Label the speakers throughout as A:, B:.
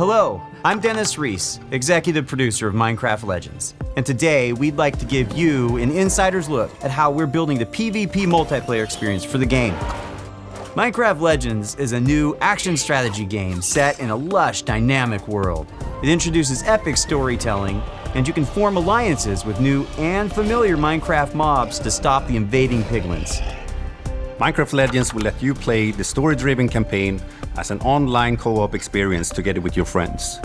A: Hello, I'm Dennis Reese, executive producer of Minecraft Legends. And today, we'd like to give you an insider's look at how we're building the PvP multiplayer experience for the game. Minecraft Legends is a new action strategy game set in a lush, dynamic world. It introduces epic storytelling, and you can form alliances with new and familiar Minecraft mobs to stop the invading piglins.
B: Minecraft Legends will let you play the story-driven campaign as an online co-op experience together with your friends.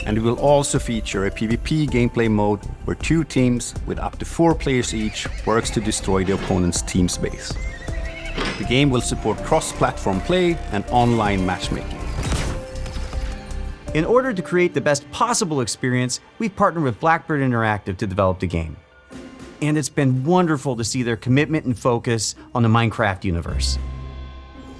B: And it will also feature a PvP gameplay mode where 2 teams with up to 4 players each works to destroy the opponent's team's base. The game will support cross-platform play and online matchmaking.
A: In order to create the best possible experience, we've partnered with Blackbird Interactive to develop the game. And it's been wonderful to see their commitment and focus on the Minecraft universe.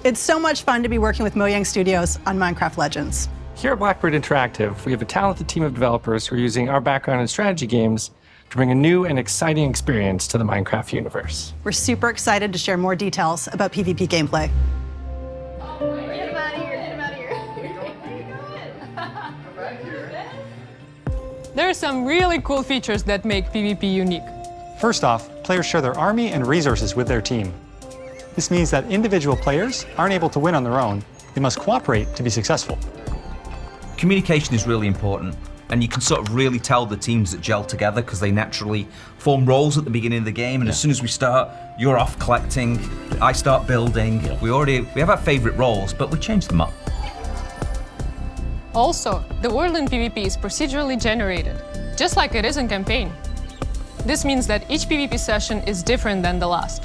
C: It's so much fun to be working with Mojang Studios on Minecraft Legends.
D: Here at Blackbird Interactive, we have a talented team of developers who are using our background in strategy games to bring a new and exciting experience to the Minecraft universe.
C: We're super excited to share more details about PvP gameplay.
E: Get him out of here, get him out of here.
F: There are some really cool features that make PvP unique.
G: First off, players share their army and resources with their team. This means that individual players aren't able to win on their own. They must cooperate to be successful.
H: Communication is really important, and you can sort of really tell the teams that gel together because they naturally form roles at the beginning of the game, and as soon as we start, you're off collecting, I start building. We have our favorite roles, but we change them up.
F: Also, the world in PvP is procedurally generated, just like it is in campaign. This means that each PvP session is different than the last.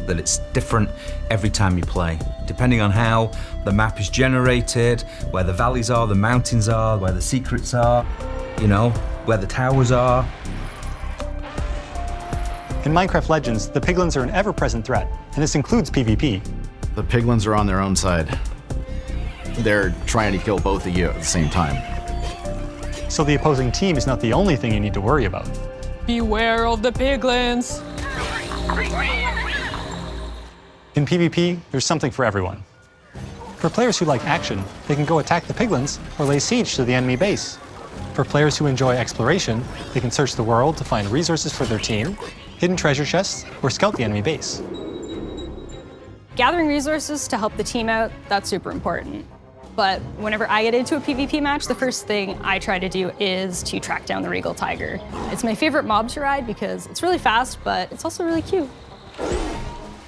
H: That it's different every time you play, depending on how the map is generated, where the valleys are, the mountains are, where the secrets are, where the towers are.
G: In Minecraft Legends, the piglins are an ever-present threat, and this includes PvP.
I: The piglins are on their own side. They're trying to kill both of you at the same time.
G: So the opposing team is not the only thing you need to worry about.
F: Beware of the piglins!
G: In PvP, there's something for everyone. For players who like action, they can go attack the piglins or lay siege to the enemy base. For players who enjoy exploration, they can search the world to find resources for their team, hidden treasure chests, or scout the enemy base.
E: Gathering resources to help the team out, that's super important. But whenever I get into a PvP match, the first thing I try to do is to track down the Regal Tiger. It's my favorite mob to ride because it's really fast, but it's also really cute.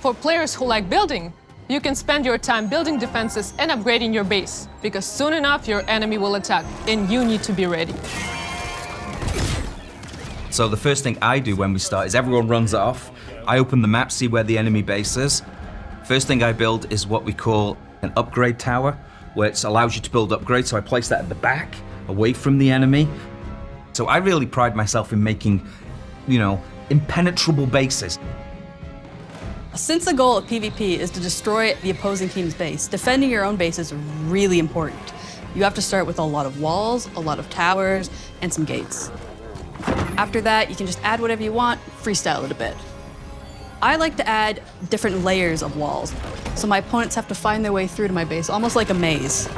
F: For players who like building, you can spend your time building defenses and upgrading your base, because soon enough your enemy will attack, and you need to be ready.
H: So the first thing I do when we start is everyone runs off. I open the map, see where the enemy base is. First thing I build is what we call an upgrade tower, where it allows you to build upgrades. So I place that at the back, away from the enemy. So I really pride myself in making, impenetrable bases.
J: Since the goal of PvP is to destroy the opposing team's base, defending your own base is really important. You have to start with a lot of walls, a lot of towers, and some gates. After that, you can just add whatever you want, freestyle it a bit. I like to add different layers of walls, so my opponents have to find their way through to my base, almost like a maze.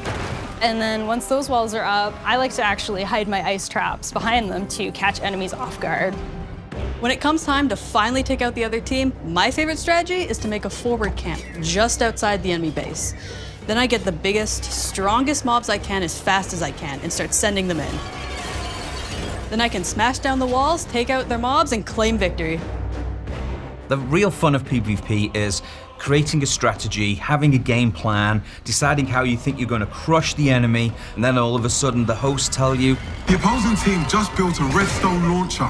E: And then once those walls are up, I like to actually hide my ice traps behind them to catch enemies off guard.
J: When it comes time to finally take out the other team, my favorite strategy is to make a forward camp just outside the enemy base. Then I get the biggest, strongest mobs I can as fast as I can and start sending them in. Then I can smash down the walls, take out their mobs, and claim victory.
H: The real fun of PvP is creating a strategy, having a game plan, deciding how you think you're going to crush the enemy, and then all of a sudden the hosts tell you,
K: the opposing team just built a redstone launcher.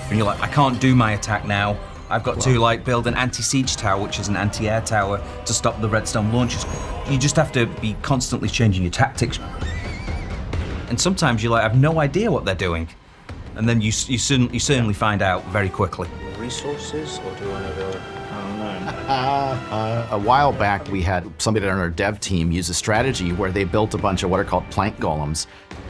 H: And you're like, I can't do my attack now. I've got to build an anti-siege tower, which is an anti-air tower, to stop the redstone launchers. You just have to be constantly changing your tactics. And sometimes you're like, I have no idea what they're doing. And then you certainly find out very quickly.
L: Resources, or do you want to go? I don't know.
I: A while back, we had somebody on our dev team use a strategy where they built a bunch of what are called plank golems,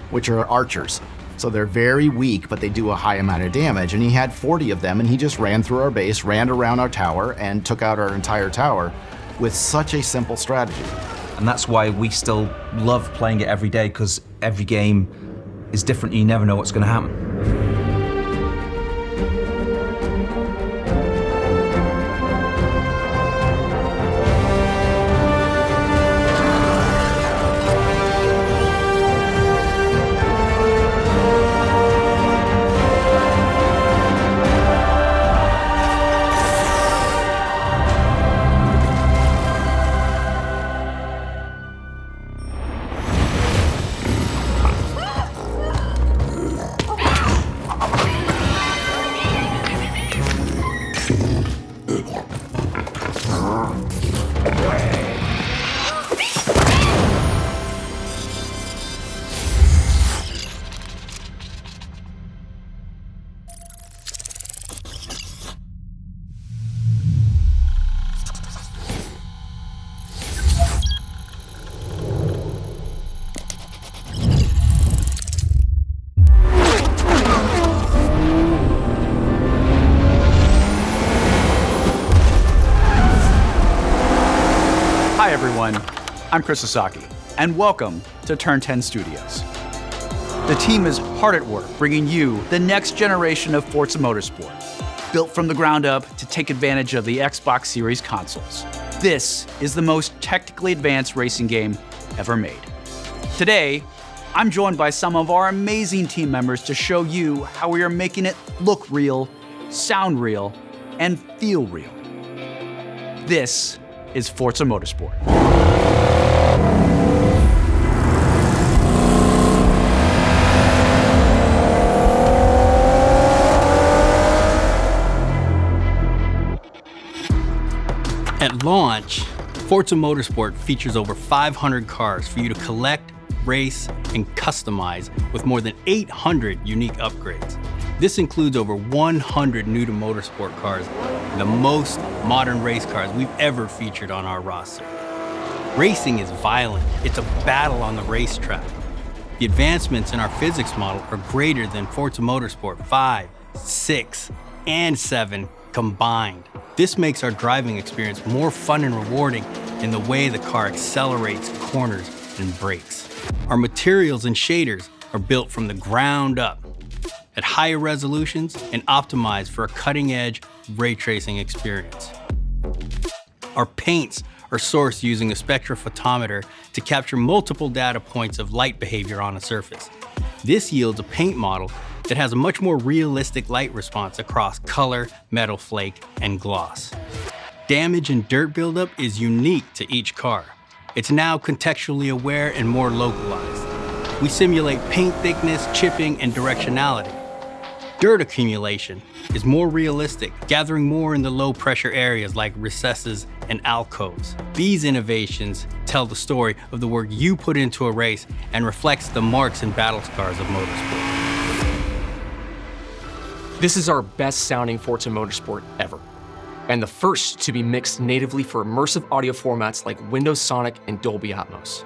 I: which are archers. So they're very weak, but they do a high amount of damage. And he had 40 of them, and he just ran through our base, ran around our tower, and took out our entire tower with such a simple strategy.
H: And that's why we still love playing it every day, because every game is different and you never know what's going to happen.
M: Hi everyone, I'm Chris Sasaki, and welcome to Turn 10 Studios. The team is hard at work bringing you the next generation of Forza Motorsport, built from the ground up to take advantage of the Xbox Series consoles. This is the most technically advanced racing game ever made. Today, I'm joined by some of our amazing team members to show you how we are making it look real, sound real, and feel real. This is Forza Motorsport.
N: At launch, Forza Motorsport features over 500 cars for you to collect, race, and customize with more than 800 unique upgrades. This includes over 100 new to motorsport cars, the most modern race cars we've ever featured on our roster. Racing is violent. It's a battle on the racetrack. The advancements in our physics model are greater than Forza Motorsport 5, 6, and 7 combined. This makes our driving experience more fun and rewarding in the way the car accelerates, corners, and brakes. Our materials and shaders are built from the ground up at higher resolutions and optimized for a cutting-edge ray tracing experience. Our paints are sourced using a spectrophotometer to capture multiple data points of light behavior on a surface. This yields a paint model that has a much more realistic light response across color, metal flake, and gloss. Damage and dirt buildup is unique to each car. It's now contextually aware and more localized. We simulate paint thickness, chipping, and directionality. Dirt accumulation is more realistic, gathering more in the low-pressure areas like recesses and alcoves. These innovations tell the story of the work you put into a race and reflects the marks and battle scars of motorsport.
O: This is our best-sounding Forza Motorsport ever, and the first to be mixed natively for immersive audio formats like Windows Sonic and Dolby Atmos.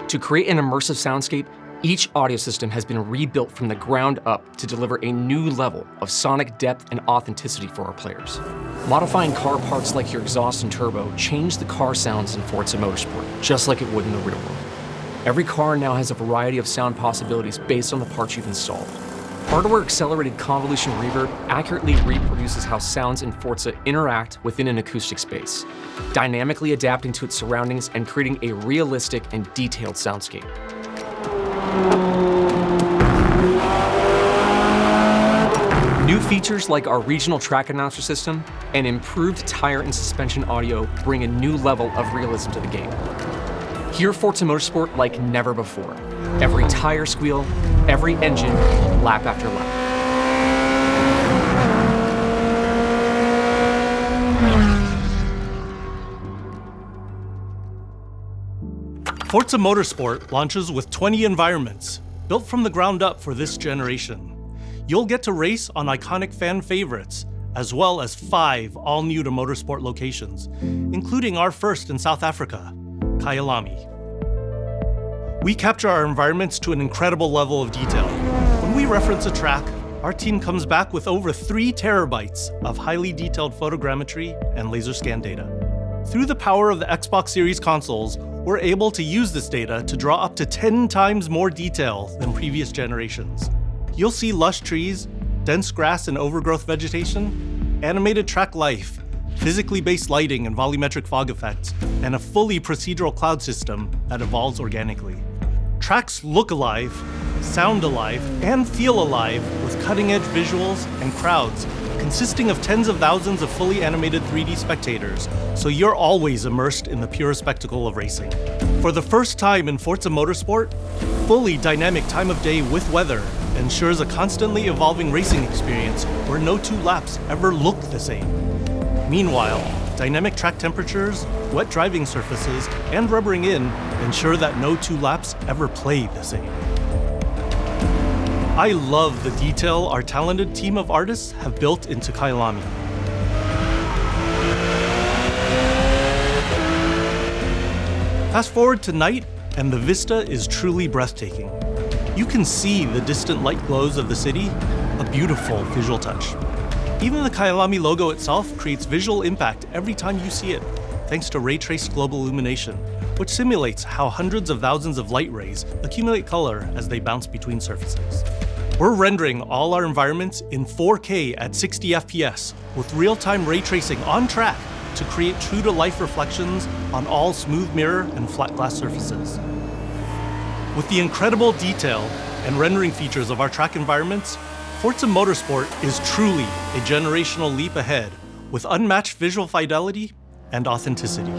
O: To create an immersive soundscape, each audio system has been rebuilt from the ground up to deliver a new level of sonic depth and authenticity for our players. Modifying car parts like your exhaust and turbo change the car sounds in Forza Motorsport, just like it would in the real world. Every car now has a variety of sound possibilities based on the parts you've installed. Hardware-accelerated convolution reverb accurately reproduces how sounds in Forza interact within an acoustic space, dynamically adapting to its surroundings and creating a realistic and detailed soundscape. New features like our regional track announcer system and improved tire and suspension audio bring a new level of realism to the game. Hear Forza Motorsport like never before. Every tire squeal, every engine, lap after lap.
P: Forza Motorsport launches with 20 environments, built from the ground up for this generation. You'll get to race on iconic fan favorites, as well as 5 all-new to motorsport locations, including our first in South Africa, Kyalami. We capture our environments to an incredible level of detail. When we reference a track, our team comes back with over 3 terabytes of highly detailed photogrammetry and laser scan data. Through the power of the Xbox Series consoles, we're able to use this data to draw up to 10 times more detail than previous generations. You'll see lush trees, dense grass and overgrowth vegetation, animated track life, physically based lighting and volumetric fog effects, and a fully procedural cloud system that evolves organically. Tracks look alive, sound alive, and feel alive with cutting-edge visuals and crowds consisting of tens of thousands of fully animated 3D spectators, so you're always immersed in the pure spectacle of racing. For the first time in Forza Motorsport, fully dynamic time of day with weather ensures a constantly evolving racing experience where no two laps ever look the same. Meanwhile, dynamic track temperatures, wet driving surfaces, and rubbering in ensure that no two laps ever play the same. I love the detail our talented team of artists have built into Kailami. Fast forward to night, and the vista is truly breathtaking. You can see the distant light glows of the city, a beautiful visual touch. Even the Kailami logo itself creates visual impact every time you see it, thanks to ray-traced global illumination, which simulates how hundreds of thousands of light rays accumulate color as they bounce between surfaces. We're rendering all our environments in 4K at 60 FPS with real-time ray tracing on track to create true-to-life reflections on all smooth mirror and flat glass surfaces. With the incredible detail and rendering features of our track environments, Forza Motorsport is truly a generational leap ahead with unmatched visual fidelity and authenticity.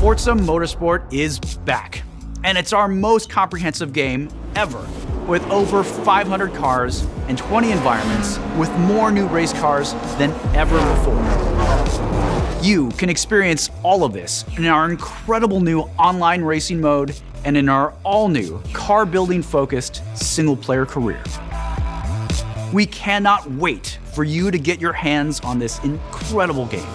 M: Forza Motorsport is back, and it's our most comprehensive game ever, with over 500 cars and 20 environments, with more new race cars than ever before. You can experience all of this in our incredible new online racing mode and in our all-new car-building focused single-player career. We cannot wait for you to get your hands on this incredible game.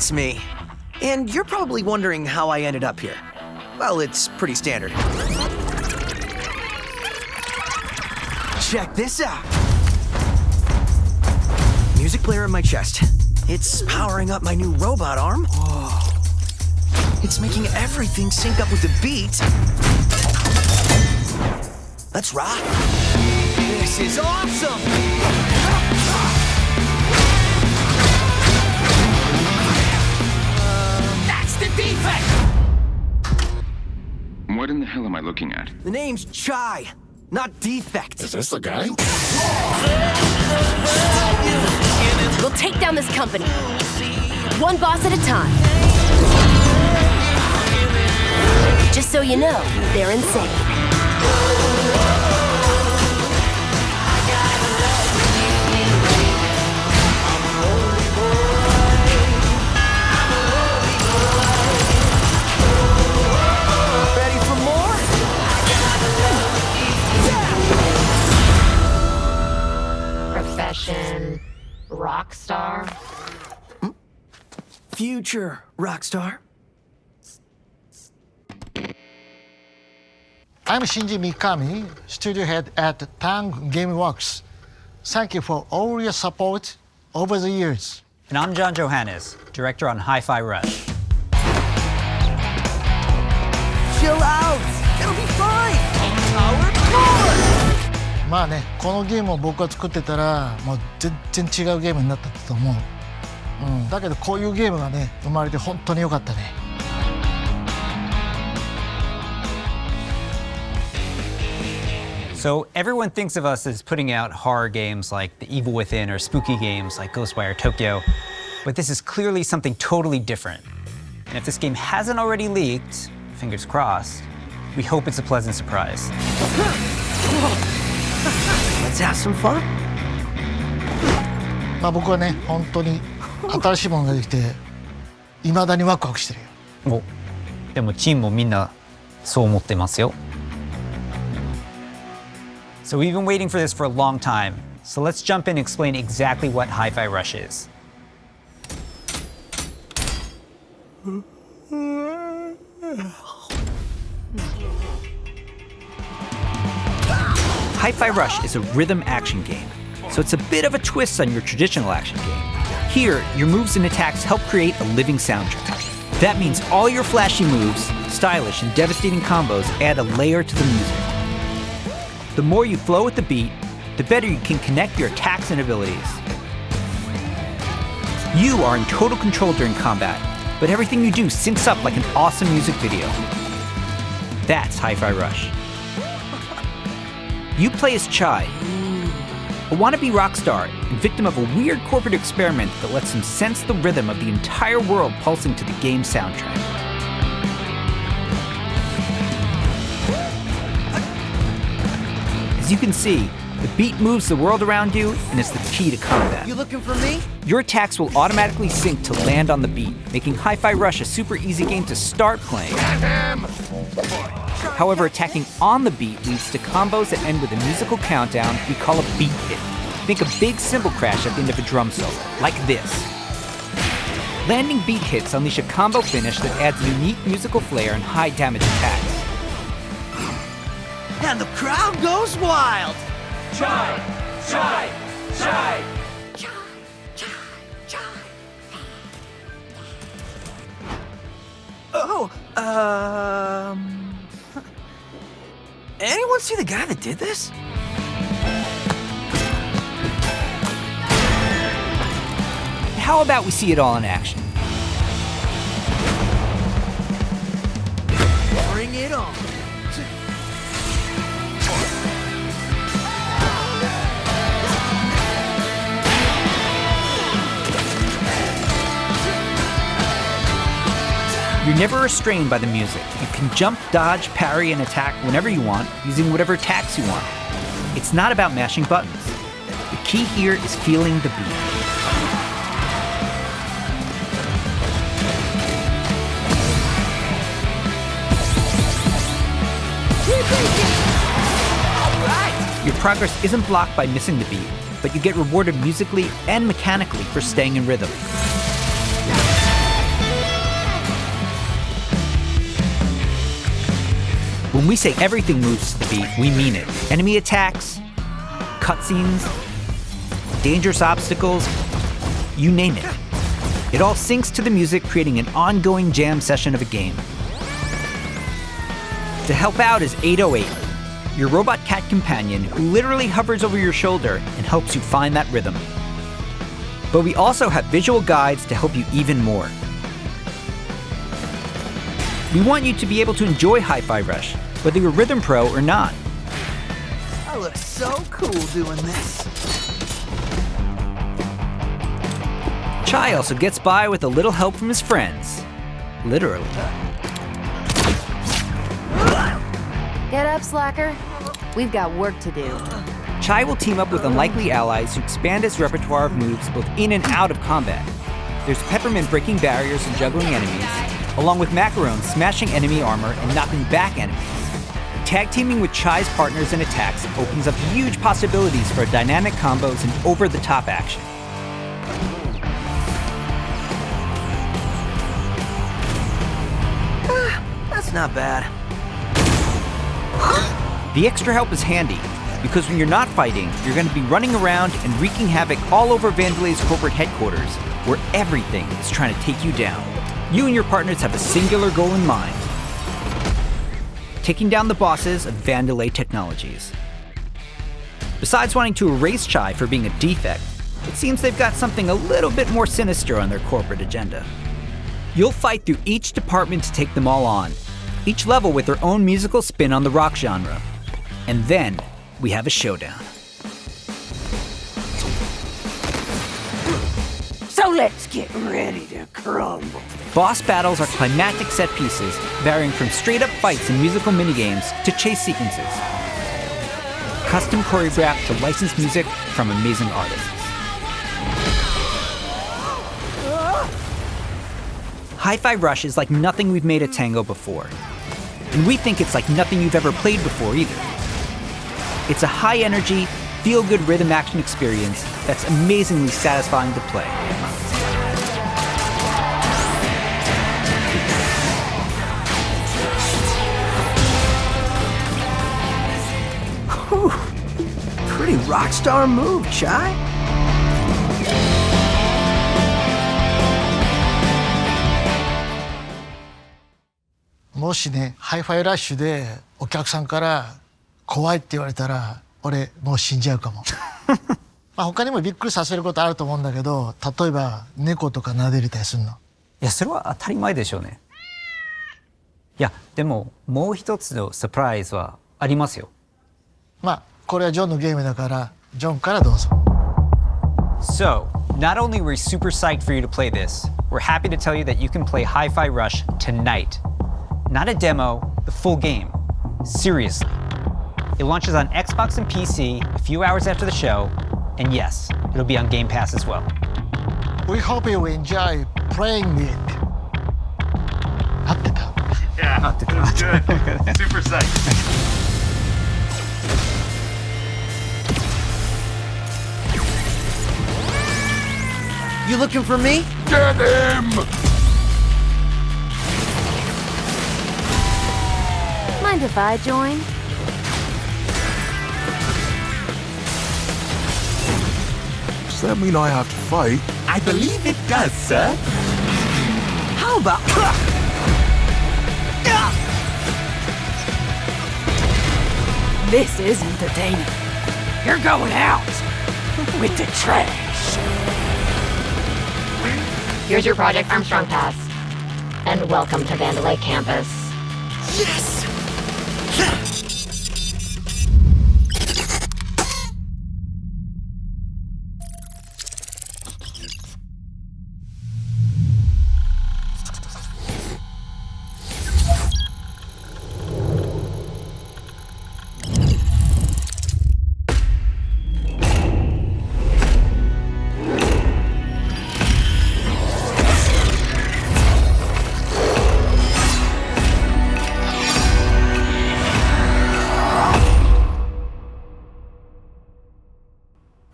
Q: That's me. And you're probably wondering how I ended up here. Well, it's pretty standard. Check this out. Music player in my chest. It's powering up my new robot arm. Whoa. It's making everything sync up with the beat. Let's rock. This is awesome! The defect!
R: What in the hell am I looking at?
Q: The name's Chai, not Defect.
R: Is this the guy?
S: We'll take down this company, one boss at a time. Just so you know, they're insane. Rock star?
Q: Future rock star?
T: I'm Shinji Mikami, studio head at Tang Gameworks. Thank you for all your support over the years.
U: And I'm John Johannes, director on Hi-Fi Rush.
Q: Chill out! It'll be fine! Power forward!
T: まあね、このゲームを僕が作ってたら、もう全然違うゲームになったと思う。だけどこういうゲームがね、生まれて本当に良かったね。
U: So everyone thinks of us as putting out horror games like The Evil Within or spooky games like Ghostwire Tokyo, but this is clearly something totally different. And if this game hasn't already leaked, fingers crossed, we hope it's a pleasant surprise.
Q: Let's have some fun.
T: まあ僕はね、本当に新しいものができて、未だにワクワクしてるよ。
U: お、でもチームもみんなそう思ってますよ。So we've been waiting for this for a long time. So let's jump in and explain exactly what Hi-Fi Rush is. Hi-Fi Rush is a rhythm action game, so it's a bit of a twist on your traditional action game. Here, your moves and attacks help create a living soundtrack. That means all your flashy moves, stylish and devastating combos add a layer to the music. The more you flow with the beat, the better you can connect your attacks and abilities. You are in total control during combat, but everything you do syncs up like an awesome music video. That's Hi-Fi Rush. You play as Chai, a wannabe rock star and victim of a weird corporate experiment that lets him sense the rhythm of the entire world pulsing to the game's soundtrack. As you can see, the beat moves the world around you and is the key to combat.
Q: You looking for me?
U: Your attacks will automatically sync to land on the beat, making Hi-Fi Rush a super easy game to start playing. However, attacking on the beat leads to combos that end with a musical countdown we call a beat hit. Think a big cymbal crash at the end of a drum solo, like this. Landing beat hits unleash a combo finish that adds a unique musical flair and high damage attacks.
Q: And the crowd goes wild.
R: Chai! Chai! Chai!
Q: Oh, anyone see the guy that did this?
U: How about we see it all in action?
Q: Bring it on.
U: You're never restrained by the music. You can jump, dodge, parry, and attack whenever you want, using whatever attacks you want. It's not about mashing buttons. The key here is feeling the beat. Your progress isn't blocked by missing the beat, but you get rewarded musically and mechanically for staying in rhythm. When we say everything moves to the beat, we mean it. Enemy attacks, cutscenes, dangerous obstacles, you name it. It all syncs to the music, creating an ongoing jam session of a game. To help out is 808, your robot cat companion who literally hovers over your shoulder and helps you find that rhythm. But we also have visual guides to help you even more. We want you to be able to enjoy Hi-Fi Rush, whether you're a rhythm pro or not.
Q: I look so cool doing this.
U: Chai also gets by with a little help from his friends. Literally.
V: Get up, slacker. We've got work to do.
U: Chai will team up with unlikely allies who expand his repertoire of moves both in and out of combat. There's Peppermint breaking barriers and juggling enemies, along with Macaron smashing enemy armor and knocking back enemies. Tag teaming with Chai's partners and attacks opens up huge possibilities for dynamic combos and over-the-top action.
Q: That's not bad.
U: The extra help is handy, because when you're not fighting, you're going to be running around and wreaking havoc all over Vandelay's corporate headquarters, where everything is trying to take you down. You and your partners have a singular goal in mind: taking down the bosses of Vandelay Technologies. Besides wanting to erase Chai for being a defect, it seems they've got something a little bit more sinister on their corporate agenda. You'll fight through each department to take them all on, each level with their own musical spin on the rock genre. And then we have a showdown.
Q: So let's get ready to crumble.
U: Boss battles are climactic set pieces, varying from straight-up fights and musical minigames to chase sequences. Custom choreographed to licensed music from amazing artists. Hi-Fi Rush is like nothing we've made at Tango before. And we think it's like nothing you've ever played before either. It's a high-energy, feel-good rhythm action experience that's amazingly satisfying to play.
Q: Whew. Pretty rock star move, Chai.
T: もしね、ハイファイラッシュでお客さんから怖いって言われたら、俺もう死んじゃうかも。まあ他にもびっくりさせることあると思うんだけど、例えば猫とか撫でれたりするの。
U: いや、それは当たり前でしょうね。いや、でももう一つのサプライズはありますよ。
T: まあこれはジョンのゲームだから、ジョンからどうぞ。
U: So, not only were we super psyched for you to play this, we're happy to tell you that you can play Hi-Fi Rush tonight. Not a demo, the full game. Seriously. It launches on Xbox and PC a few hours after the show, and yes, it'll be on Game Pass as well.
T: We hope you enjoy playing it. 合ってた?
A: Yeah, that was good. Super psyched.
Q: You looking for me?
K: Get him!
V: Mind if I join?
K: Does that mean I have to fight?
R: I believe it does, sir.
Q: How about...
R: This is entertaining. You're going out with the trash.
B: Here's your Project Armstrong pass. And welcome to Vandalay campus.
R: Yes!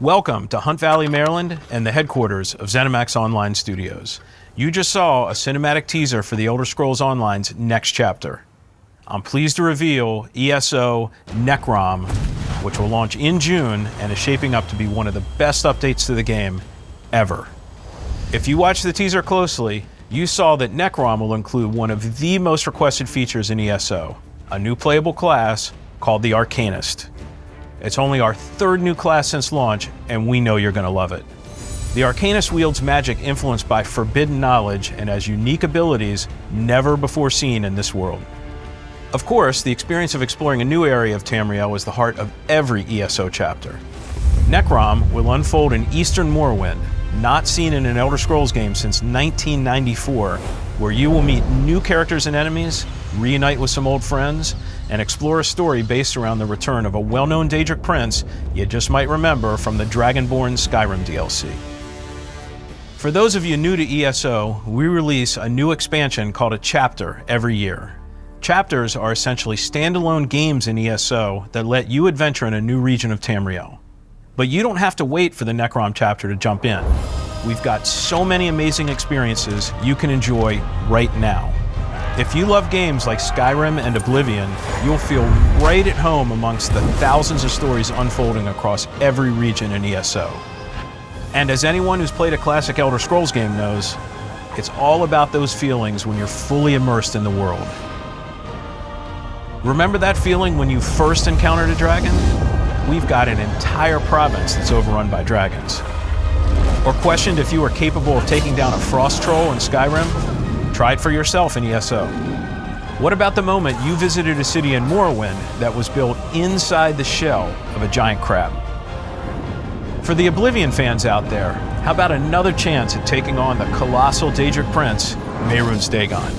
W: Welcome to Hunt Valley, Maryland, and the headquarters of ZeniMax Online Studios. You just saw a cinematic teaser for the Elder Scrolls Online's next chapter. I'm pleased to reveal ESO Necrom, which will launch in June and is shaping up to be one of the best updates to the game ever. If you watched the teaser closely, you saw that Necrom will include one of the most requested features in ESO, a new playable class called the Arcanist. It's only our third new class since launch, and we know you're going to love it. The Arcanist wields magic influenced by forbidden knowledge and has unique abilities never before seen in this world. Of course, the experience of exploring a new area of Tamriel is the heart of every ESO chapter. Necrom will unfold in Eastern Morrowind, not seen in an Elder Scrolls game since 1994, where you will meet new characters and enemies, reunite with some old friends, and explore a story based around the return of a well-known Daedric prince you just might remember from the Dragonborn Skyrim DLC. For those of you new to ESO, we release a new expansion called a chapter every year. Chapters are essentially standalone games in ESO that let you adventure in a new region of Tamriel. But you don't have to wait for the Necrom chapter to jump in. We've got so many amazing experiences you can enjoy right now. If you love games like Skyrim and Oblivion, you'll feel right at home amongst the thousands of stories unfolding across every region in ESO. And as anyone who's played a classic Elder Scrolls game knows, it's all about those feelings when you're fully immersed in the world. Remember that feeling when you first encountered a dragon? We've got an entire province that's overrun by dragons. Or questioned if you were capable of taking down a frost troll in Skyrim? Try it for yourself in ESO. What about the moment you visited a city in Morrowind that was built inside the shell of a giant crab? For the Oblivion fans out there, how about another chance at taking on the colossal Daedric Prince Mehrunes Dagon.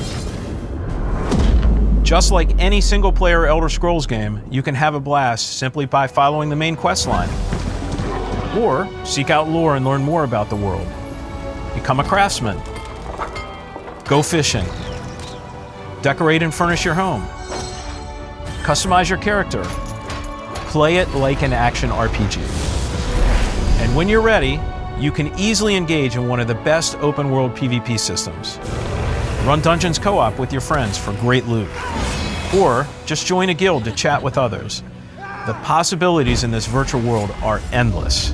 W: Just like any single-player Elder Scrolls game, you can have a blast simply by following the main quest line. Or seek out lore and learn more about the world. Become a craftsman. Go fishing. Decorate and furnish your home. Customize your character. Play it like an action RPG. And when you're ready, you can easily engage in one of the best open-world PvP systems. Run dungeons co-op with your friends for great loot. Or just join a guild to chat with others. The possibilities in this virtual world are endless.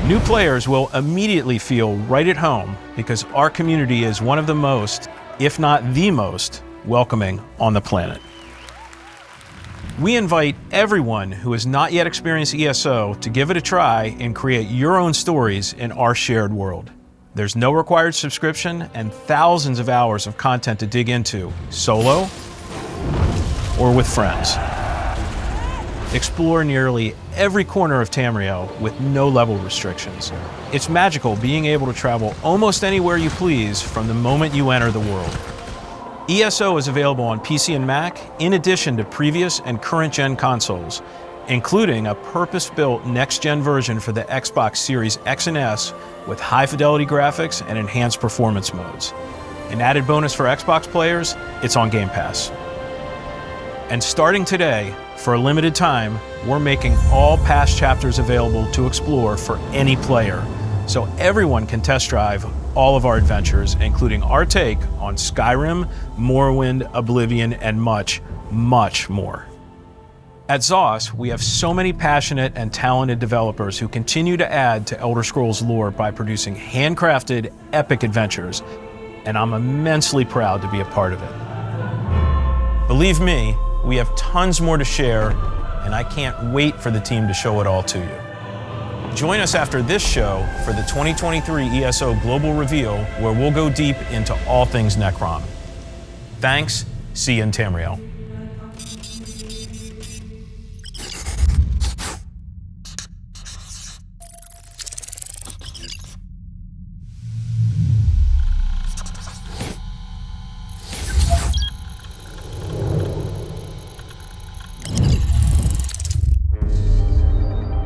W: New players will immediately feel right at home because our community is one of the most, if not the most, welcoming on the planet. We invite everyone who has not yet experienced ESO to give it a try and create your own stories in our shared world. There's no required subscription and thousands of hours of content to dig into, solo or with friends. Explore nearly every corner of Tamriel with no level restrictions. It's magical being able to travel almost anywhere you please from the moment you enter the world. ESO is available on PC and Mac, in addition to previous and current-gen consoles, including a purpose-built next-gen version for the Xbox Series X and S with high-fidelity graphics and enhanced performance modes. An added bonus for Xbox players, it's on Game Pass. And starting today, for a limited time, we're making all past chapters available to explore for any player, so everyone can test drive all of our adventures, including our take on Skyrim, Morrowind, Oblivion, and much, much more. At ZOS, we have so many passionate and talented developers who continue to add to Elder Scrolls lore by producing handcrafted, epic adventures, and I'm immensely proud to be a part of it. Believe me, we have tons more to share, and I can't wait for the team to show it all to you. Join us after this show for the 2023 ESO Global Reveal, where we'll go deep into all things Necrom. Thanks, see you in Tamriel.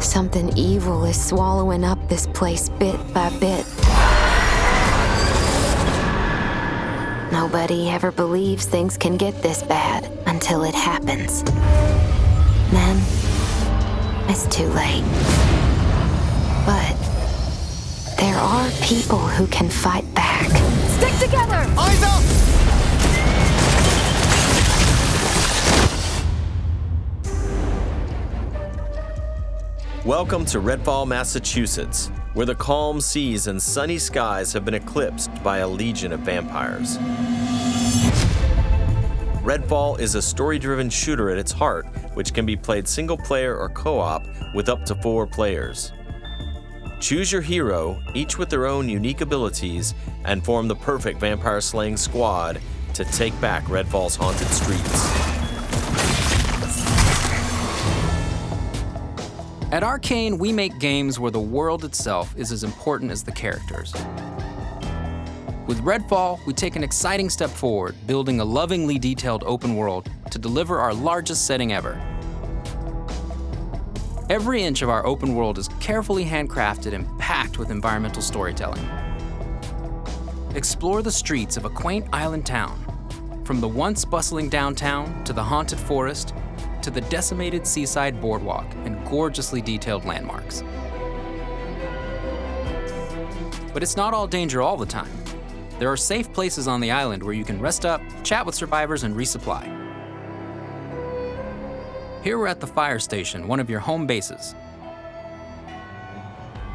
B: Something evil is swallowing up this place bit by bit. Nobody ever believes things can get this bad until it happens. Then, it's too late. But there are people who can fight back.
R: Stick together!
Q: Eyes up!
C: Welcome to Redfall, Massachusetts, where the calm seas and sunny skies have been eclipsed by a legion of vampires. Redfall is a story-driven shooter at its heart, which can be played single-player or co-op with up to 4 players. Choose your hero, each with their own unique abilities, and form the perfect vampire-slaying squad to take back Redfall's haunted streets.
D: At Arcane, we make games where the world itself is as important as the characters. With Redfall, we take an exciting step forward, building a lovingly detailed open world to deliver our largest setting ever. Every inch of our open world is carefully handcrafted and packed with environmental storytelling. Explore the streets of a quaint island town, from the once bustling downtown to the haunted forest, to the decimated seaside boardwalk and gorgeously detailed landmarks. But it's not all danger all the time. There are safe places on the island where you can rest up, chat with survivors, and resupply. Here we're at the fire station, one of your home bases.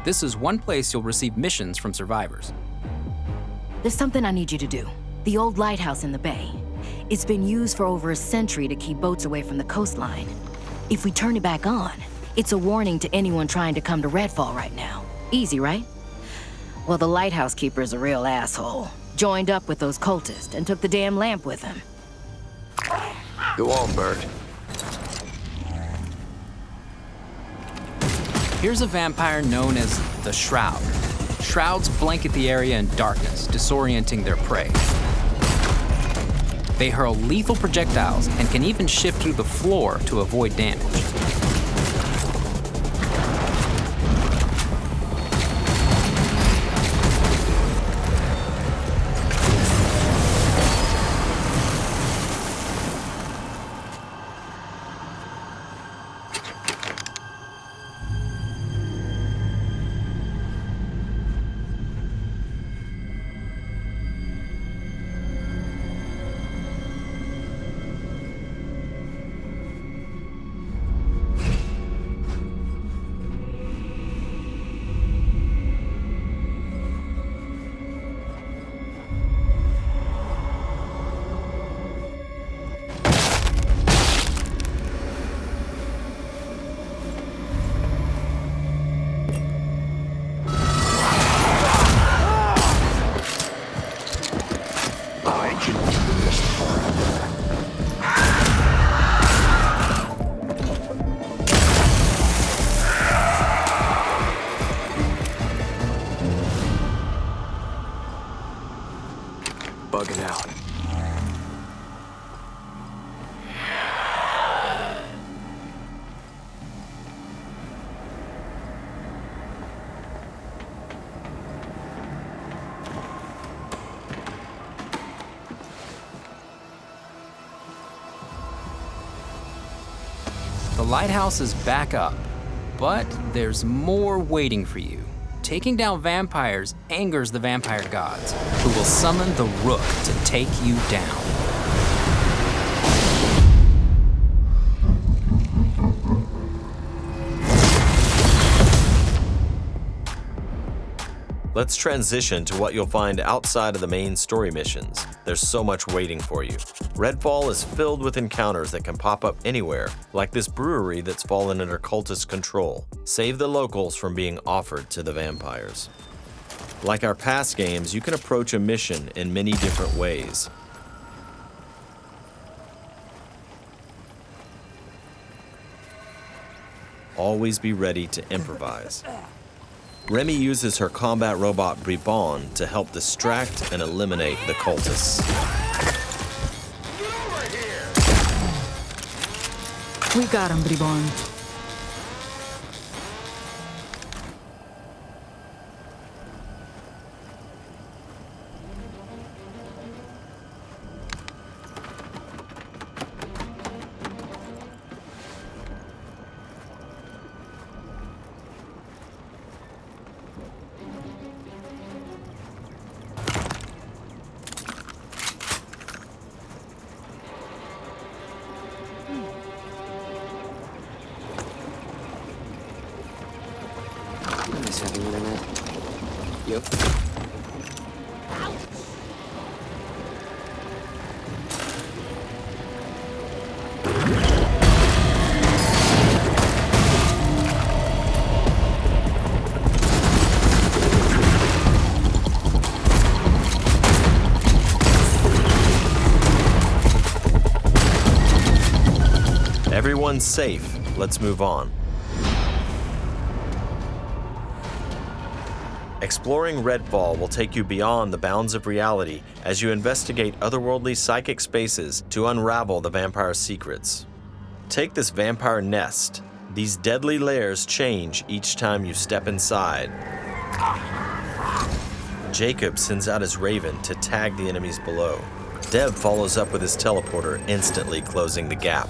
D: This is one place you'll receive missions from survivors.
V: There's something I need you to do. The old lighthouse in the bay. It's been used for over a century to keep boats away from the coastline. If we turn it back on, it's a warning to anyone trying to come to Redfall right now. Easy, right? Well, the lighthouse keeper's a real asshole. Joined up with those cultists and took the damn lamp with him.
Q: Go on, Bert.
D: Here's a vampire known as the Shroud. Shrouds blanket the area in darkness, disorienting their prey. They hurl lethal projectiles and can even shift through the floor to avoid damage.
O: Bugging out.
D: The lighthouse is back up, but there's more waiting for you. Taking down vampires angers the vampire gods, who will summon the Rook to take you down.
C: Let's transition to what you'll find outside of the main story missions. There's so much waiting for you. Redfall is filled with encounters that can pop up anywhere, like this brewery that's fallen under cultist control. Save the locals from being offered to the vampires. Like our past games, you can approach a mission in many different ways. Always be ready to improvise. Remy uses her combat robot Bribon to help distract and eliminate the cultists.
R: We got him, Bribon.
O: Nice having internet. Yep.
C: Everyone's safe. Let's move on. Exploring Redfall will take you beyond the bounds of reality as you investigate otherworldly psychic spaces to unravel the vampire's secrets. Take this vampire nest. These deadly layers change each time you step inside. Jacob sends out his raven to tag the enemies below. Dev follows up with his teleporter, instantly closing the gap.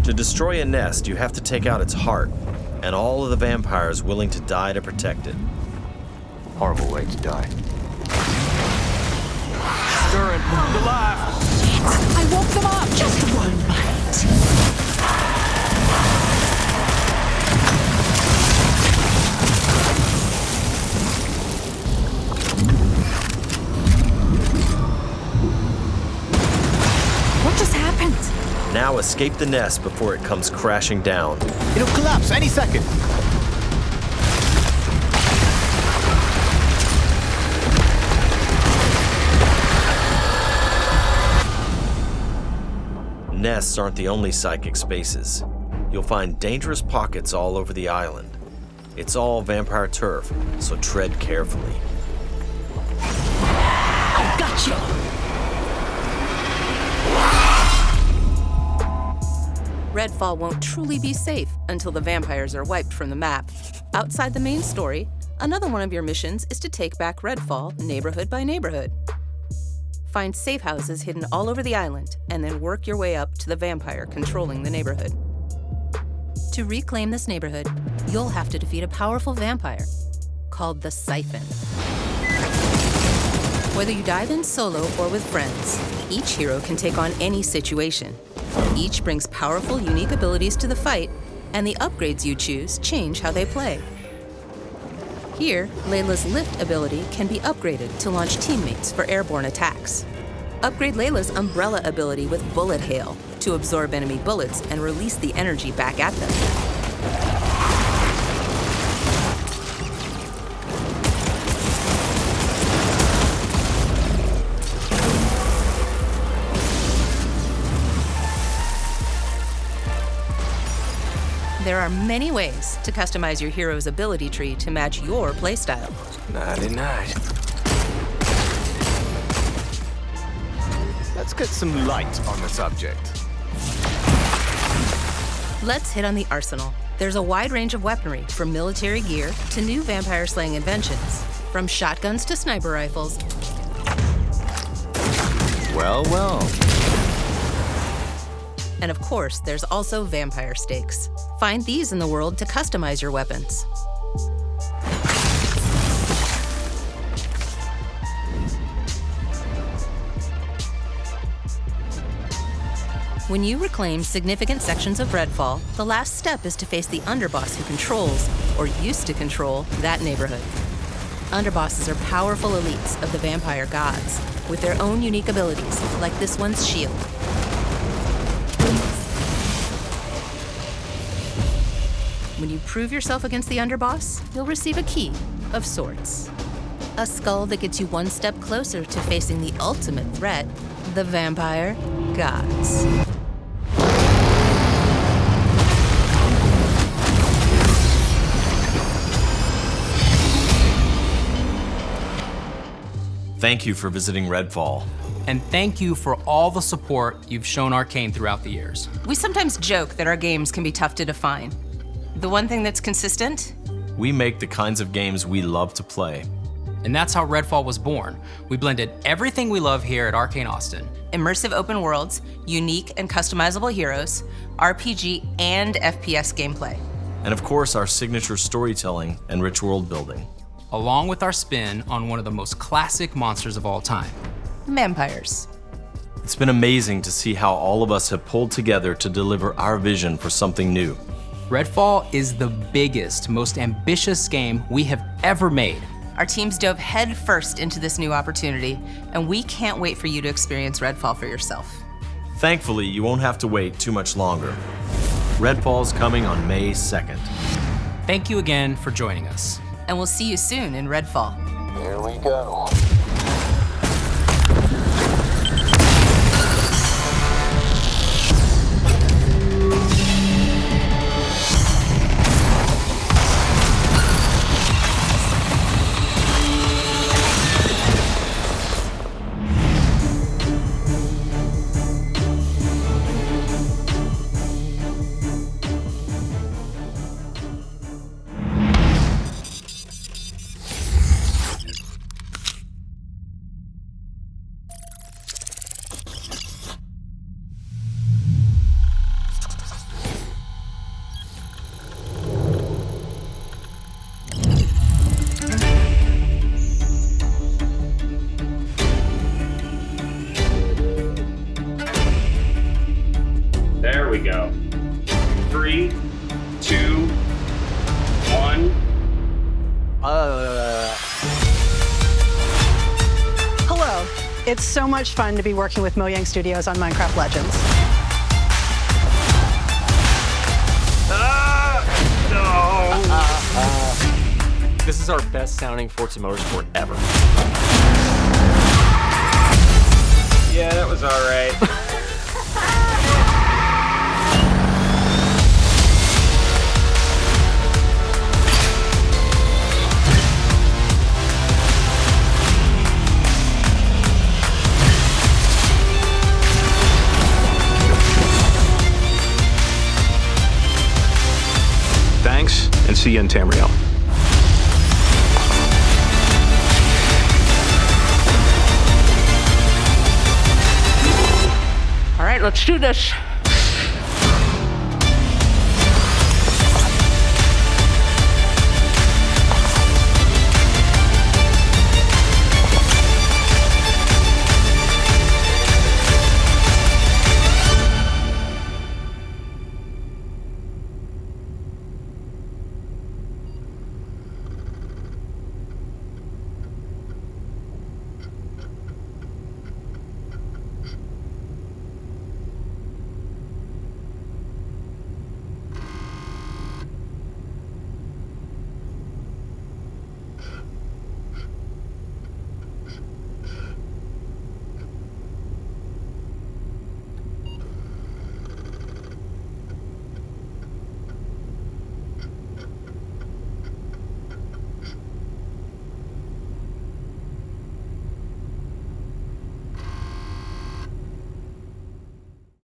C: To destroy a nest, you have to take out its heart, and all of the vampires willing to die to protect it.
L: Horrible way to die.
R: Stirring the life. I woke them up. Just one bite. What just happened?
C: Now escape the nest before it comes crashing down.
E: It'll collapse any second.
C: Nests aren't the only psychic spaces. You'll find dangerous pockets all over the island. It's all vampire turf, so tread carefully.
S: Gotcha!
F: Redfall won't truly be safe until the vampires are wiped from the map. Outside the main story, another one of your missions is to take back Redfall neighborhood by neighborhood. Find safe houses hidden all over the island, and then work your way up to the vampire controlling the neighborhood. To reclaim this neighborhood, you'll have to defeat a powerful vampire called the Siphon. Whether you dive in solo or with friends, each hero can take on any situation. Each brings powerful, unique abilities to the fight, and the upgrades you choose change how they play. Here, Layla's lift ability can be upgraded to launch teammates for airborne attacks. Upgrade Layla's umbrella ability with bullet hail to absorb enemy bullets and release the energy back at them. There are many ways to customize your hero's ability tree to match your playstyle.
E: Nighty-night. Let's get some light on the subject.
F: Let's hit on the arsenal. There's a wide range of weaponry, from military gear to new vampire-slaying inventions, from shotguns to sniper rifles.
E: Well, well.
F: And of course, there's also vampire stakes. Find these in the world to customize your weapons. When you reclaim significant sections of Redfall, the last step is to face the underboss who controls, or used to control, that neighborhood. Underbosses are powerful elites of the vampire gods, with their own unique abilities, like this one's shield. When you prove yourself against the underboss, you'll receive a key of sorts. A skull that gets you one step closer to facing the ultimate threat, the vampire gods.
C: Thank you for visiting Redfall.
D: And thank you for all the support you've shown Arcane throughout the years.
F: We sometimes joke that our games can be tough to define. The one thing that's consistent?
C: We make the kinds of games we love to play.
D: And that's how Redfall was born. We blended everything we love here at Arcane Austin.
F: Immersive open worlds, unique and customizable heroes, RPG and FPS gameplay.
C: And of course, our signature storytelling and rich world building.
D: Along with our spin on one of the most classic monsters of all time.
F: Vampires.
C: It's been amazing to see how all of us have pulled together to deliver our vision for something new.
D: Redfall is the biggest, most ambitious game we have ever made.
F: Our teams dove head first into this new opportunity, and we can't wait for you to experience Redfall for yourself.
C: Thankfully, you won't have to wait too much longer. Redfall's coming on May 2nd.
D: Thank you again for joining us.
F: And we'll see you soon in Redfall.
E: Here we go.
L: There we go. 3, 2, 1.
G: Hello. It's so much fun to be working with Mojang Studios on Minecraft Legends.
O: This is our best sounding Forza Motorsport ever.
L: Yeah, that was all right.
W: Thanks, and see you in Tamriel.
G: All right, let's do this.